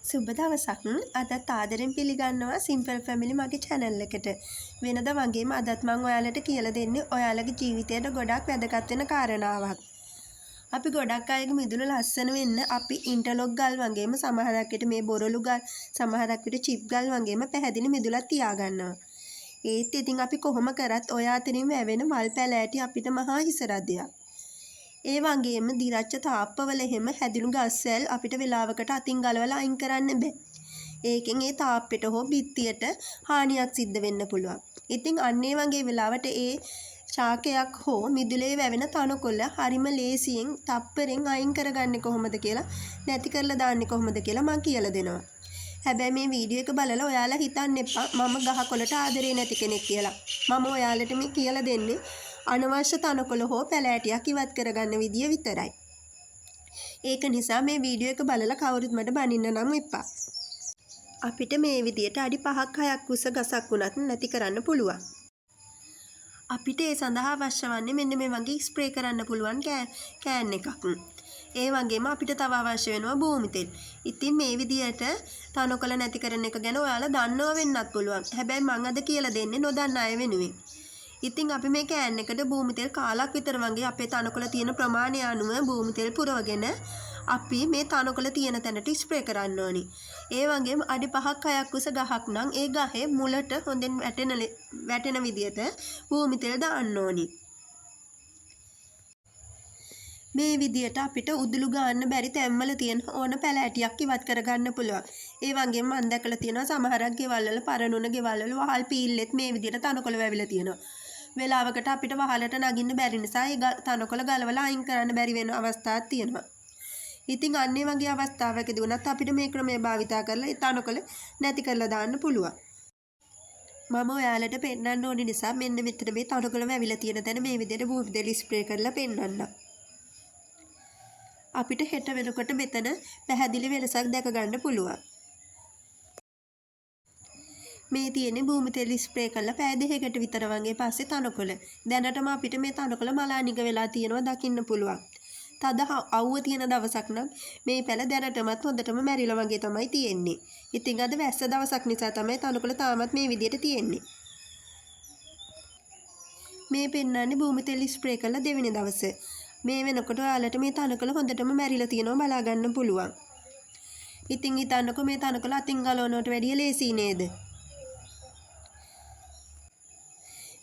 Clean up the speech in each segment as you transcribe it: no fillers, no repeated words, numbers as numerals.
සුබ දවසක්. අදත් ආදරෙන් පිළිගන්නවා සිම්පල් ෆැමිලි මගේ channel එකට. වෙනද වගේම අදත් මම ඔයාලට කියලා දෙන්නේ ඔයාලගේ ජීවිතයට ගොඩක් වැදගත් වෙන කාරණාවක්. අපි ගොඩක් අයගේ මිදුල ලස්සන වෙන්න අපි ඉන්ටර්ලොක් ගල් වගේම සමහරක් විට මේ බොරළු ගල් සමහරක් විට චිප් ගල් වගේම පැහැදිලි මිදුලක් තියාගන්නවා. ඒත් ඉතින් අපි කොහොම කරත් ඔය අතරින් වැවෙන මල් පැලෑටි අපිට මහා හිසරදයක්. ඒ වගේම දිරච්ච තාප්පවල එහෙම හැදිලු ගස්වැල් අපිට වෙලාවකට අතින් ගලවලා අයින් කරන්න බෑ. ඒකෙන් ඒ තාප්පෙට හෝ බිත්තියට හානියක් සිද්ධ වෙන්න පුළුවන්. ඉතින් අන්න ඒ වගේ වෙලාවට ඒ ශාකයක් හෝ මිදුලේ වැවෙන තනකොළ හරිම ලේසියෙන් තප්පරෙන් අයින් කරගන්නේ කොහොමද කියලා නැති කරලා දාන්නේ කොහොමද කියලා මම කියලා දෙනවා. හැබැයි මේ වීඩියෝ එක බලලා ඔයාලා හිතන්න එපා මම ගහකොළට ආදරේ නැති කෙනෙක් කියලා. මම ඔයාලට මේ කියලා දෙන්නේ අනවශ්‍ය තනකොළ හෝ පැලෑටියක් ඉවත් කරගන්න විදිය විතරයි. ඒක නිසා මේ වීඩියෝ එක බලලා කවුරුත් මට බනින්න නම් එපා. අපිට මේ විදියට අඩි 5ක් 6ක් උස ගසක් වුණත් නැති කරන්න පුළුවන්. අපිට ඒ සඳහා අවශ්‍ය වන්නේ මෙන්න මේ වගේ ස්ප්‍රේ කරන්න පුළුවන් කෑන් එකක්. ඒ වගේම අපිට තව අවශ්‍ය වෙනවා භූමි තෙල්. ඉතින් මේ විදියට තනකොළ නැති කරන එක ගැන ඔයාලා දන්නව වෙන්නත් පුළුවන්. හැබැයි මම අද කියලා දෙන්නේ නොදන්න අය වෙනුවෙන්. ඉතින් අපි මේ කෑන් එකට භූමි තෙල් කාලක් විතර වගේ අපේ තනකොළ තියෙන ප්‍රමාණය අනුව භූමි තෙල් පුරවගෙන අපි මේ තනකොළ තියෙන තැනට ස්ප්‍රේ කරන්න ඕනි. ඒ වගේම අඩි 5ක් 6ක් උස ගහක් නම් ඒ ගහේ මුලට හොඳින් වැටෙන විදියට භූමි තෙල් දාන්න ඕනි. මේ විදියට අපිට උදුළු ගන්න බැරි තැම්වල තියෙන ඕන පැලෑටියක් ඉවත් කරගන්න පුළුවන්. ඒ වගේම මම දැකලා තියෙනවා සමහරක් ගෙවල් වල පරණුන ගෙවල් වල වහල් පීල්ලෙත් මේ විදියට තනකොළ වැවිලා තියෙනවා. වෙලාවකට අපිට වහලට නගින්න බැරි නිසා ඒ තනකොළ ගලවලා අයින් කරන්න බැරි වෙන අවස්ථාවක් තියෙනවා. ඉතින් අන්න ඒ වගේ අවස්ථාවකදී වුණත් අපිට මේ ක්‍රමය භාවිතා කරලා ඒ තනකොළ නැති කරලා දාන්න පුළුවන්. මම ඔයාලට පෙන්වන්න ඕනි නිසා මෙන්න මෙතන මේ තනකොළ වැවිලා තියෙන තැන මේ විදියට භූමි තෙල් ස්ප්‍රේ කරලා පෙන්වන්නම්. අපිට හෙට වෙනකොට මෙතන පැහැදිලි වෙනසක් දැක ගන්න පුළුවන්. මේ තියෙන්නේ භූමි තෙල් ස්ප්‍රේ කරලා පැය දෙකකට විතර වගේ පස්සේ තනකොළ. දැනටම අපිට මේ තනකොළ මලානික වෙලා තියෙනවා දකින්න පුළුවන්. තද අවුව තියෙන දවසක් නම් මේ පැල දැනටමත් හොඳටම මැරිලා වගේ තමයි තියෙන්නේ. ඉතින් අද වැස්ස දවසක් නිසා තමයි තනකොළ තාමත් මේ විදියට තියෙන්නේ. මේ පෙන්වන්නේ භූමි තෙල් ස්ප්‍රේ කරලා දෙවෙනි දවසේ. මේ වෙනකොට ඔයාලට මේ තනකොළ හොඳටම මැරිලා තියෙනවා බලා ගන්න පුළුවන්. ඉතින් හිතන්නකෝ මේ තනකොළ අතින් ගලවනවට වැඩිය ලේසි නේද?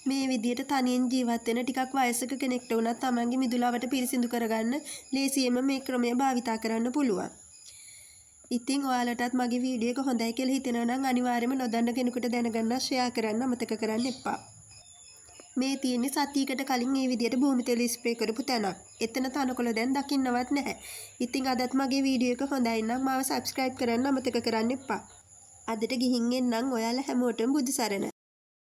මේ විදියට තනියෙන් ජීවත් වෙන ටිකක් වයසක කෙනෙක්ට වුණත් තමන්ගේ මිදුලවට පිරිසිදු කරගන්න ලේසියෙන්ම මේ ක්‍රමය භාවිතා කරන්න පුළුවන්. ඉතින් ඔයාලටත් මගේ වීඩියෝ එක හොඳයි කියලා හිතෙනවා නම් අනිවාර්යයෙන්ම නොදන්න කෙනෙකුට දැනගන්න ෂෙයා කරන්න අමතක කරන්න එපා. මේ තියෙන්නේ සතියකට කලින් මේ විදියට භූමි තෙල් ස්ප්‍රේ කරපු තැනක්. එතන තනකොළ දැන් දකින්නවත් නැහැ. ඉතින් අදත් මගේ වීඩියෝ එක හොඳයි නම් මාව subscribe කරන්න අමතක කරන්න එපා. අදට ගිහින් එන්නම් ඔයාලා හැමෝටම බුදු සරණයි.